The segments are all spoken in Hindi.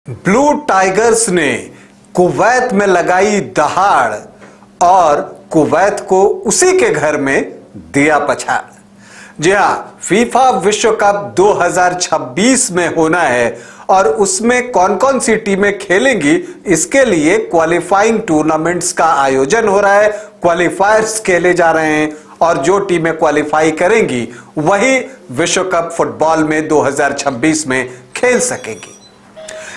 ब्लू टाइगर्स ने कुवैत में लगाई दहाड़ और कुवैत को उसी के घर में दिया पछाड़। जी हां, फीफा विश्व कप 2026 में होना है और उसमें कौन कौन सी टीमें खेलेंगी, इसके लिए क्वालिफाइंग टूर्नामेंट्स का आयोजन हो रहा है। क्वालिफायर्स खेले जा रहे हैं और जो टीमें क्वालिफाई करेंगी वही विश्व कप फुटबॉल में 2026 में खेल सकेगी।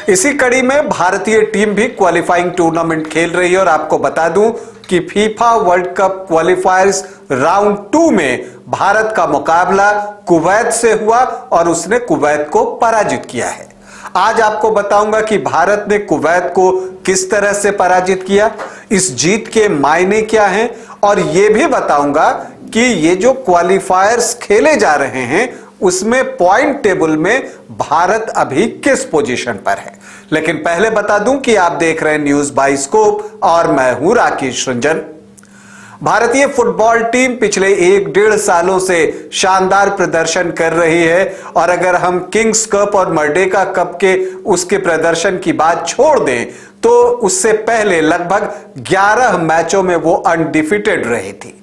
इसी कड़ी में भारतीय टीम भी क्वालिफाइंग टूर्नामेंट खेल रही है और आपको बता दूं कि फीफा वर्ल्ड कप क्वालिफायर्स राउंड 2 में भारत का मुकाबला कुवैत से हुआ और उसने कुवैत को पराजित किया है। आज आपको बताऊंगा कि भारत ने कुवैत को किस तरह से पराजित किया, इस जीत के मायने क्या हैं और यह भी बताऊंगा कि ये जो क्वालिफायर्स खेले जा रहे हैं उसमें पॉइंट टेबल में भारत अभी किस पोजीशन पर है। लेकिन पहले बता दूं कि आप देख रहे हैं न्यूज बाइस्कोप और मैं हूं राकेश रंजन। भारतीय फुटबॉल टीम पिछले 1-1.5 सालों से शानदार प्रदर्शन कर रही है और अगर हम किंग्स कप और मर्डेका कप के उसके प्रदर्शन की बात छोड़ दें तो उससे पहले लगभग 11 मैचों में वो अनडिफिटेड रही थी।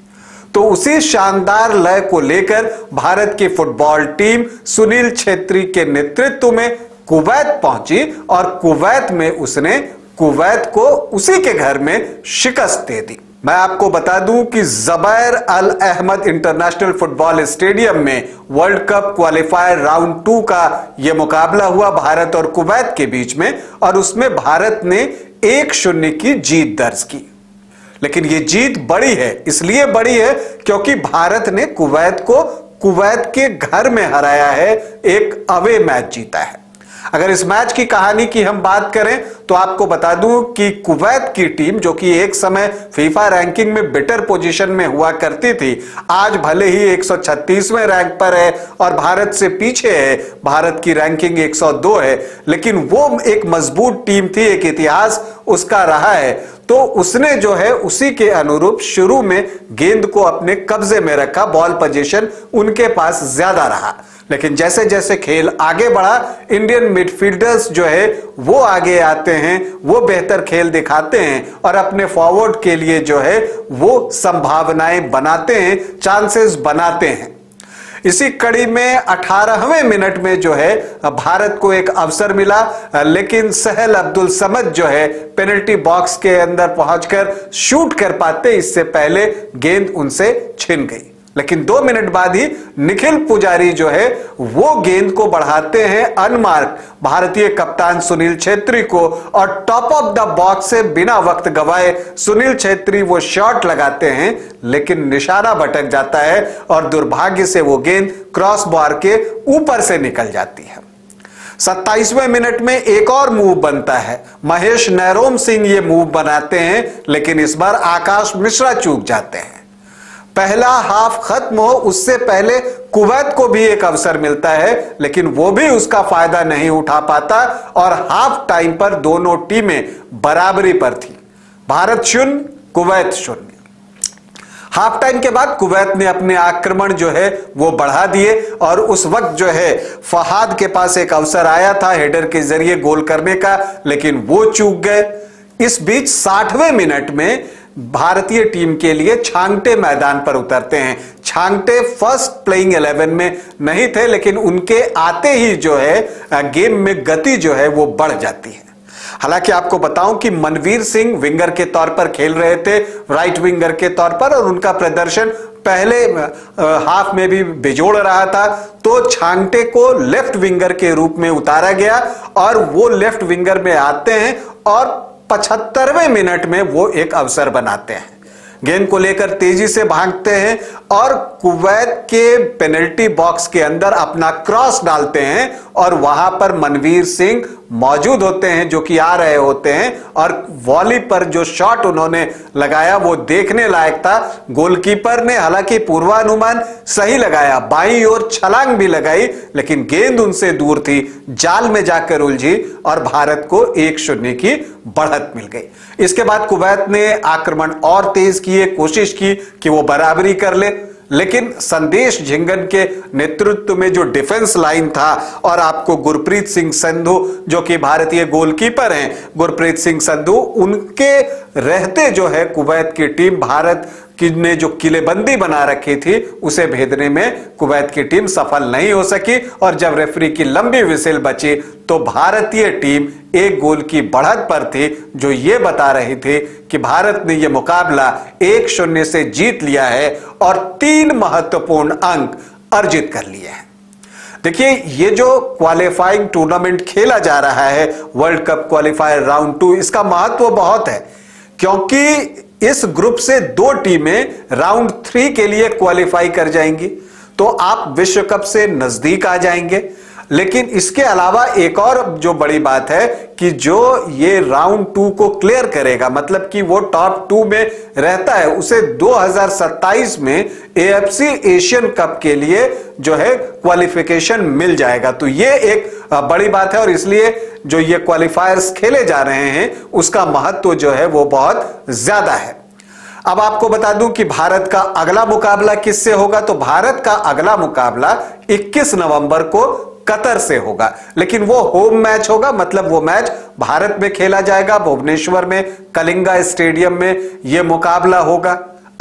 तो उसी शानदार लय को लेकर भारत की फुटबॉल टीम सुनील छेत्री के नेतृत्व में कुवैत पहुंची और कुवैत में उसने कुवैत को उसी के घर में शिकस्त दे दी। मैं आपको बता दूं कि ज़ुबैर अल अहमद इंटरनेशनल फुटबॉल स्टेडियम में वर्ल्ड कप क्वालिफायर राउंड 2 का यह मुकाबला हुआ भारत और कुवैत के बीच में और उसमें भारत ने 1-0 की जीत दर्ज की। लेकिन यह जीत बड़ी है, इसलिए बड़ी है क्योंकि भारत ने कुवैत को कुवैत के घर में हराया है, एक अवे मैच जीता है। अगर इस मैच की कहानी की हम बात करें तो आपको बता दूं कि कुवैत की टीम जो कि एक समय फीफा रैंकिंग में बेटर पोजीशन में हुआ करती थी, आज भले ही 136वें रैंक पर है और भारत से पीछे है, भारत की रैंकिंग 102 है, लेकिन वो एक मजबूत टीम थी, एक इतिहास उसका रहा है। तो उसने जो है उसी के अनुरूप शुरू में गेंद को अपने कब्जे में रखा, बॉल पोजीशन उनके पास ज्यादा रहा। लेकिन जैसे जैसे खेल आगे बढ़ा, इंडियन मिडफील्डर्स जो है वो आगे आते हैं, वो बेहतर खेल दिखाते हैं और अपने फॉरवर्ड के लिए जो है वो संभावनाएं बनाते हैं, चांसेस बनाते हैं। इसी कड़ी में 18वें मिनट में जो है भारत को एक अवसर मिला, लेकिन सहल अब्दुल समद जो है पेनल्टी बॉक्स के अंदर पहुंचकर शूट कर पाते, इससे पहले गेंद उनसे छिन गई। लेकिन 2 मिनट बाद ही निखिल पुजारी जो है वो गेंद को बढ़ाते हैं अनमार्क भारतीय कप्तान सुनील छेत्री को और टॉप ऑफ द बॉक्स से बिना वक्त गवाए सुनील छेत्री वो शॉट लगाते हैं, लेकिन निशाना भटक जाता है और दुर्भाग्य से वो गेंद क्रॉस बार के ऊपर से निकल जाती है। 27वें मिनट में एक और मूव बनता है, महेश नैरोम सिंह ये मूव बनाते हैं, लेकिन इस बार आकाश मिश्रा चूक जाते हैं। पहला हाफ खत्म हो उससे पहले कुवैत को भी एक अवसर मिलता है, लेकिन वो भी उसका फायदा नहीं उठा पाता और हाफ टाइम पर दोनों टीमें बराबरी पर थी, भारत 0 कुवैत 0। हाफ टाइम के बाद कुवैत ने अपने आक्रमण जो है वो बढ़ा दिए और उस वक्त जो है फहाद के पास एक अवसर आया था हेडर के जरिए गोल करने का, लेकिन वो चूक गए। इस बीच 60वें मिनट में भारतीय टीम के लिए छांगटे मैदान पर उतरते हैं। छांगटे फर्स्ट प्लेइंग 11 में नहीं थे, लेकिन उनके आते ही जो है गेम में गति जो है वो बढ़ जाती है। हालांकि आपको बताऊं कि मनवीर सिंह विंगर के तौर पर खेल रहे थे, राइट विंगर के तौर पर, और उनका प्रदर्शन पहले हाफ में भी बेजोड़ रहा था। तो छांगटे को लेफ्ट विंगर के रूप में उतारा गया और वो लेफ्ट विंगर में आते हैं और 75वें मिनट में वो एक अवसर बनाते हैं, गेंद को लेकर तेजी से भागते हैं और कुवैत के पेनल्टी बॉक्स के अंदर अपना क्रॉस डालते हैं और वहां पर मनवीर सिंह मौजूद होते हैं जो कि आ रहे होते हैं और वॉली पर जो शॉट उन्होंने लगाया वो देखने लायक था। गोलकीपर ने हालांकि पूर्वानुमान सही लगाया, बाईं ओर छलांग भी लगाई, लेकिन गेंद उनसे दूर थी, जाल में जाकर उलझी और भारत को 1-0 की बढ़त मिल गई। इसके बाद कुवैत ने आक्रमण और तेज किए, कोशिश की कि वो बराबरी कर ले, लेकिन संदेश झिंगन के नेतृत्व में जो डिफेंस लाइन था और आपको गुरप्रीत सिंह संधू जो कि भारतीय गोलकीपर हैं, गुरप्रीत सिंह संधू, उनके रहते जो है कुवैत की टीम भारत की ने जो किलेबंदी बना रखी थी उसे भेदने में कुवैत की टीम सफल नहीं हो सकी। और जब रेफरी की लंबी विसिल बची तो भारतीय टीम 1 गोल की बढ़त पर थी, जो यह बता रही थी कि भारत ने यह मुकाबला 1-0 से जीत लिया है और 3 महत्वपूर्ण अंक अर्जित कर लिए हैं। देखिए, ये जो क्वालिफाइंग टूर्नामेंट खेला जा रहा है वर्ल्ड कप क्वालिफायर राउंड 2, इसका महत्व बहुत है क्योंकि इस ग्रुप से 2 टीमें राउंड 3 के लिए क्वालिफाई कर जाएंगी, तो आप विश्व कप से नजदीक आ जाएंगे। लेकिन इसके अलावा एक और जो बड़ी बात है कि जो ये राउंड 2 को क्लियर करेगा, मतलब कि वो टॉप 2 में रहता है, उसे 2027 में AFC एशियन कप के लिए जो है क्वालिफिकेशन मिल जाएगा। तो ये एक बड़ी बात है और इसलिए जो ये क्वालिफायर्स खेले जा रहे हैं उसका महत्व जो है वो बहुत ज्यादा है। अब आपको बता दूं कि भारत का अगला मुकाबला किससे होगा। तो भारत का अगला मुकाबला 21 नवंबर को कतर से होगा, लेकिन वो होम मैच होगा, मतलब वो मैच भारत में खेला जाएगा, भुवनेश्वर में कलिंगा स्टेडियम में यह मुकाबला होगा।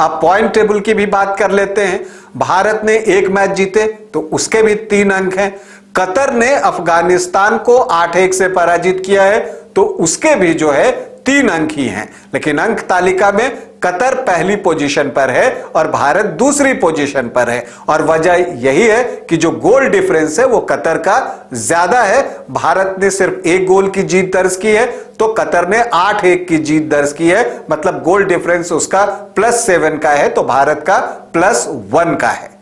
अब पॉइंट टेबल की भी बात कर लेते हैं। भारत ने 1 मैच जीते तो उसके भी 3 अंक हैं। कतर ने अफगानिस्तान को 8-1 से पराजित किया है तो उसके भी जो है 3 अंक ही हैं। लेकिन अंक तालिका में कतर पहली पोजीशन पर है और भारत दूसरी पोजीशन पर है, और वजह यही है कि जो गोल डिफरेंस है वो कतर का ज्यादा है। भारत ने सिर्फ 1 गोल की जीत दर्ज की है तो कतर ने 8-1 की जीत दर्ज की है, मतलब गोल डिफरेंस उसका +7 का है तो भारत का +1 का है।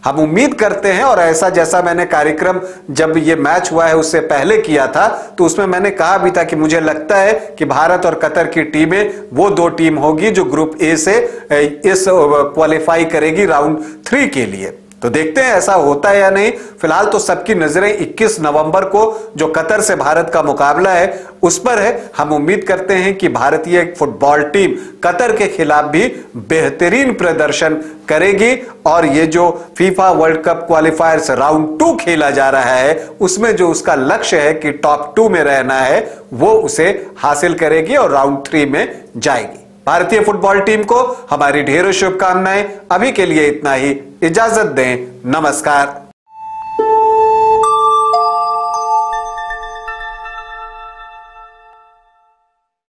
हम उम्मीद करते हैं, और ऐसा जैसा मैंने कार्यक्रम जब ये मैच हुआ है उससे पहले किया था तो उसमें मैंने कहा भी था कि मुझे लगता है कि भारत और कतर की टीमें वो 2 टीम होगी जो ग्रुप ए से इस क्वालिफाई करेगी राउंड 3 के लिए। तो देखते हैं ऐसा होता है या नहीं। फिलहाल तो सबकी नजरें 21 नवंबर को जो कतर से भारत का मुकाबला है उस पर है। हम उम्मीद करते हैं कि भारतीय फुटबॉल टीम कतर के खिलाफ भी बेहतरीन प्रदर्शन करेगी और ये जो फीफा वर्ल्ड कप क्वालिफायर्स राउंड 2 खेला जा रहा है उसमें जो उसका लक्ष्य है कि टॉप 2 में रहना है वो उसे हासिल करेगी और राउंड 3 में जाएगी। भारतीय फुटबॉल टीम को हमारी ढेरों शुभकामनाएं। अभी के लिए इतना ही, इजाजत दें, नमस्कार।